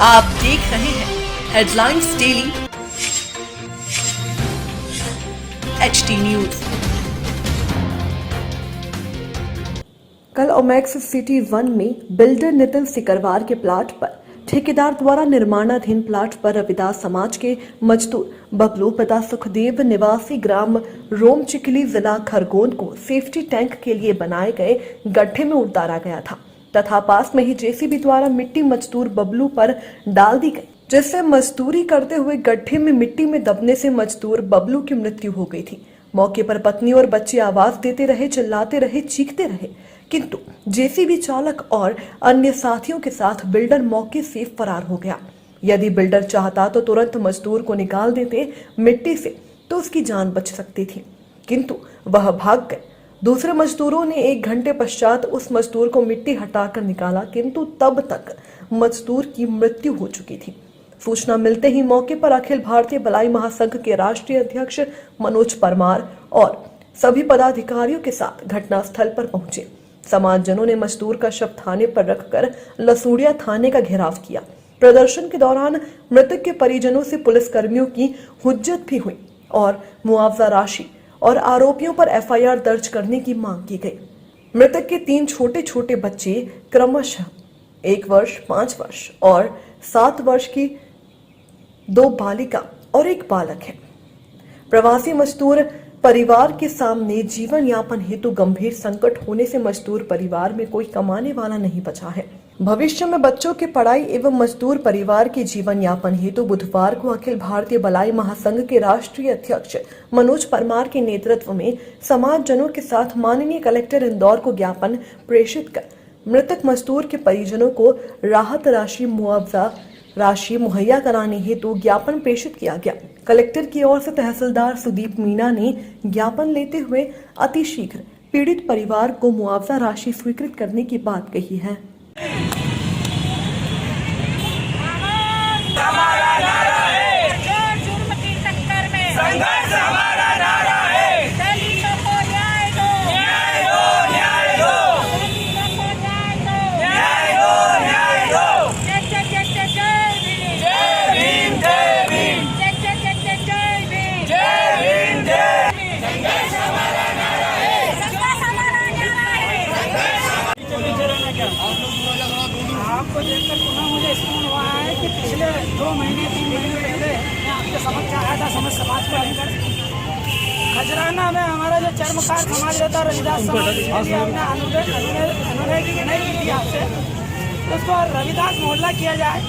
आप देख रहे हैं हेडलाइंस डेली HD न्यूज। कल ओमेक्स सिटी 1 में बिल्डर नितिन सिकरवार के प्लाट पर ठेकेदार द्वारा निर्माणाधीन प्लाट पर रविदास समाज के मजदूर बबलू पिता सुखदेव निवासी ग्राम रोम चिकली जिला खरगोन को सेफ्टी टैंक के लिए बनाए गए गड्ढे में उतारा गया था तथा पास में ही जेसीबी द्वारा मिट्टी मजदूर बबलू पर डाल दी गई, जिससे मजदूरी करते हुए गड्ढे में मिट्टी में दबने से मजदूर बबलू की मृत्यु हो गई थी। मौके पर पत्नी और बच्चे आवाज देते रहे, चिल्लाते रहे, चीखते रहे, किंतु जेसीबी चालक और अन्य साथियों के साथ बिल्डर मौके से फरार हो गया। यदि बिल्डर चाहता तो तुरंत मजदूर को निकाल देते मिट्टी से तो उसकी जान बच सकती थी, किंतु वह भाग गए। दूसरे मजदूरों ने 1 घंटे पश्चात उस मजदूर को मिट्टी हटाकर निकाला, किंतु तब तक मजदूर की मृत्यु हो चुकी थी। सूचना मिलते ही मौके पर अखिल भारतीय बलाई महासंघ के राष्ट्रीय अध्यक्ष मनोज परमार और सभी पदाधिकारियों के साथ घटनास्थल पर पहुंचे। समाजजनों ने मजदूर का शव थाने पर रखकर लसूड़िया थाने का घेराव किया। प्रदर्शन के दौरान मृतक के परिजनों से पुलिस कर्मियों की हुज्जत भी हुई और मुआवजा राशि और आरोपियों पर FIR दर्ज करने की मांग की गई। मृतक के 3 छोटे छोटे बच्चे क्रमशः 1 वर्ष, 5 वर्ष और 7 वर्ष की 2 बालिका और 1 बालक है। प्रवासी मजदूर परिवार के सामने जीवन यापन हेतु गंभीर संकट होने से मजदूर परिवार में कोई कमाने वाला नहीं बचा है। भविष्य में बच्चों की पढ़ाई एवं मजदूर परिवार के जीवन यापन हेतु बुधवार को अखिल भारतीय बलाई महासंघ के राष्ट्रीय अध्यक्ष मनोज परमार के नेतृत्व में समाजजनों के साथ माननीय कलेक्टर इंदौर को ज्ञापन प्रेषित कर मृतक मजदूर के परिजनों को राहत राशि, मुआवजा राशि मुहैया कराने हेतु ज्ञापन प्रेषित किया गया। कलेक्टर की ओर से तहसीलदार सुदीप मीणा ने ज्ञापन लेते हुए अतिशीघ्र पीड़ित परिवार को मुआवजा राशि स्वीकृत करने की बात कही है। आपको देखकर पुनः मुझे स्मरण हुआ है कि पिछले 2 महीने 3 महीने पहले मैं आपके समक्ष आया था समस्त समाज को लेकर। खजराना में हमारा जो चर्मकार समाज रहता है रविदास समाज, इसलिए हमने अनुरोध नहीं की थी आपसे तो उसको रविदास मोहल्ला किया जाए।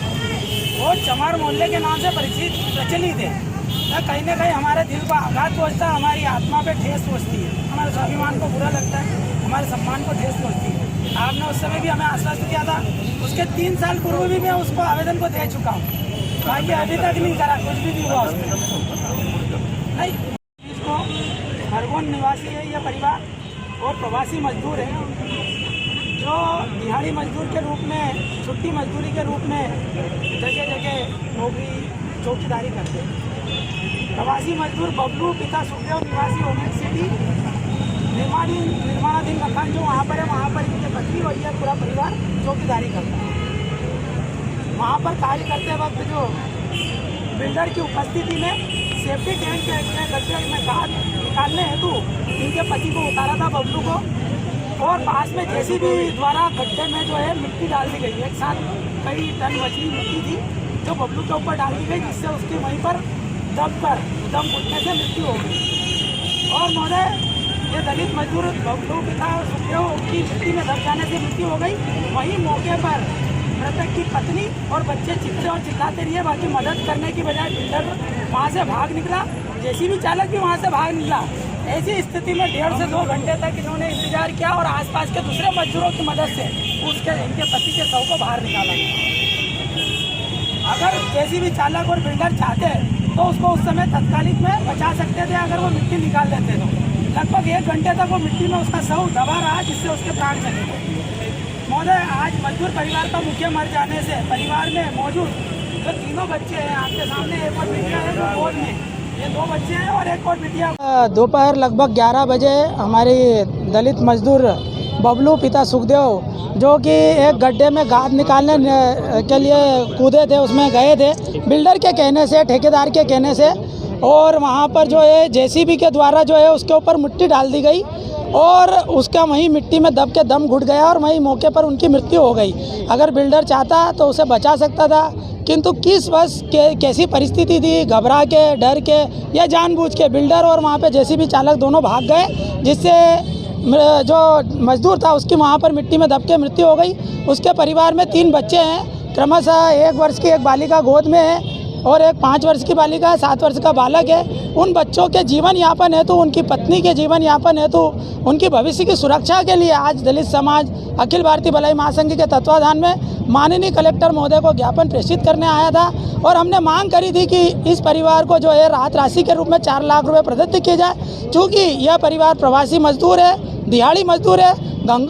वो चमार मोहल्ले के नाम से प्रचलित है। कहीं ना कहीं हमारे दिल को आघात पहुँचता है, हमारी आत्मा पे ठेस पहुँचती है, हमारे स्वाभिमान को बुरा लगता है, हमारे सम्मान को ठेस पहुँचती है। आपने उस समय भी हमें आश्वस्त किया था, उसके 3 साल पूर्व भी मैं उसको आवेदन को दे चुका हूँ, बाकी अभी तक नहीं करा, कुछ भी नहीं हुआ उसमें। नहीं, इसको खरगोन निवासी है ये परिवार और प्रवासी मजदूर है जो दिहाड़ी मजदूर के रूप में, छुट्टी मजदूरी के रूप में जगह जगह नौकरी चौकीदारी करते हैं। प्रवासी मजदूर बबलू पिता सुखदेव निवासी ओमेक्स सिटी निर्माणाधीन मकान जो वहाँ पर है, वहाँ पर इनके पत्नी और यह पूरा परिवार चौकीदारी करता है। वहाँ पर कार्य करते वक्त जो बिल्डर की उपस्थिति में सेफ्टी टैंक के गड्ढे में खाद निकालने हेतु इनके पति को उतारा था बबलू को, और पास में जेसीबी द्वारा गड्ढे में जो है मिट्टी डाल दी गई। एक साथ कई टन मछली मिट्टी थी जो बबलू के ऊपर डाल दी गई, जिससे उसकी वहीं पर दम घुटने से मृत्यु हो गई। और महोदय, ये दलित मजदूर बबलू पिता सुखदेव की मिट्टी में दब जाने से मृत्यु हो गई। वहीं मौके पर मृतक की पत्नी और बच्चे चिल्लाते और चिल्लाते रहे, बाकी मदद करने की बजाय बिल्डर वहाँ से भाग निकला, जेसीबी चालक भी वहाँ से भाग निकला। ऐसी स्थिति में 1.5 से 2 घंटे तक इन्होंने इंतजार किया और आसपास के दूसरे मजदूरों की मदद से इनके पति के शव को बाहर निकाला। अगर जेसीबी चालक और बिल्डर चाहते तो उसको उस समय तत्कालिक में बचा सकते थे, अगर वो मिट्टी निकाल लेते तो। लगभग 1 घंटे तक वो मिट्टी में उसका शव दबा रहा, जिससे उसके प्राण चले गए। महोदय, आज मजदूर परिवार का मुखिया मर जाने से परिवार में मौजूद जो 3 बच्चे हैं आपके सामने, एक और बिटिया है जो गोद में, ये 2 बच्चे हैं और एक और बिटिया। दोपहर लगभग 11 बजे हमारी दलित मजदूर बबलू पिता सुखदेव, जो कि एक गड्ढे में गाद निकालने के लिए कूदे थे, उसमें गए थे बिल्डर के कहने से, ठेकेदार के कहने से, और वहाँ पर जो है जेसीबी के द्वारा जो है उसके ऊपर मिट्टी डाल दी गई और उसका वहीं मिट्टी में दब के दम घुट गया और वहीं मौके पर उनकी मृत्यु हो गई। अगर बिल्डर चाहता तो उसे बचा सकता था, किंतु किस बस कैसी परिस्थिति थी, घबरा के, डर के या जानबूझ के बिल्डर और वहाँ पे जेसीबी चालक दोनों भाग गए, जिससे जो मजदूर था उसकी वहाँ पर मिट्टी में दब के मृत्यु हो गई। उसके परिवार में 3 बच्चे हैं, क्रमशः 1 वर्ष की एक बालिका गोद में है और एक 5 वर्ष की बालिका है, 7 वर्ष का बालक है। उन बच्चों के जीवन यापन हेतु, उनकी पत्नी के जीवन यापन हेतु, उनकी भविष्य की सुरक्षा के लिए आज दलित समाज अखिल भारतीय भलाई महासंघ के तत्वाधान में माननीय कलेक्टर महोदय को ज्ञापन प्रेषित करने आया था और हमने मांग करी थी कि इस परिवार को जो है राहत राशि के रूप में 4 लाख रुपए प्रदत्त किए जाए। चूँकि यह परिवार प्रवासी मजदूर है, दिहाड़ी मजदूर है,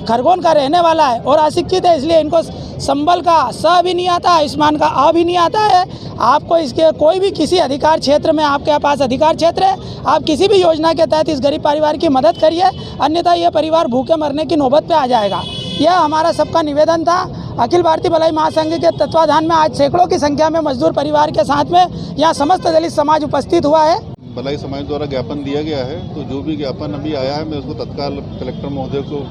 खरगोन का रहने वाला है और अशिक्षित है, इसलिए इनको संबल का स भी नहीं आता, आयुष्मान का आ भी नहीं आता है। आपको इसके कोई भी किसी अधिकार क्षेत्र में, आपके पास अधिकार क्षेत्र है, आप किसी भी योजना के तहत इस गरीब परिवार की मदद करिए, अन्यथा यह परिवार भूखे मरने की नौबत पे आ जाएगा। यह हमारा सबका निवेदन था। अखिल भारतीय भलाई महासंघ के तत्वाधान में आज सैकड़ों की संख्या में मजदूर परिवार के साथ में यहाँ समस्त दलित समाज उपस्थित हुआ है। भलाई समाज द्वारा ज्ञापन दिया गया है, तो जो भी ज्ञापन अभी आया है मैं उसको तत्काल कलेक्टर महोदय को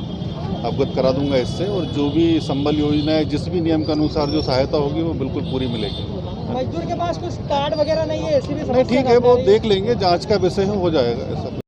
अवगत करा दूंगा इससे, और जो भी संबल योजना है, जिस भी नियम के अनुसार जो सहायता होगी वो बिल्कुल पूरी मिलेगी। मजदूर के पास कुछ कार्ड वगैरह नहीं है, ऐसी भी नहीं, ठीक है, वो देख लेंगे, जांच का विषय हो जाएगा ऐसा।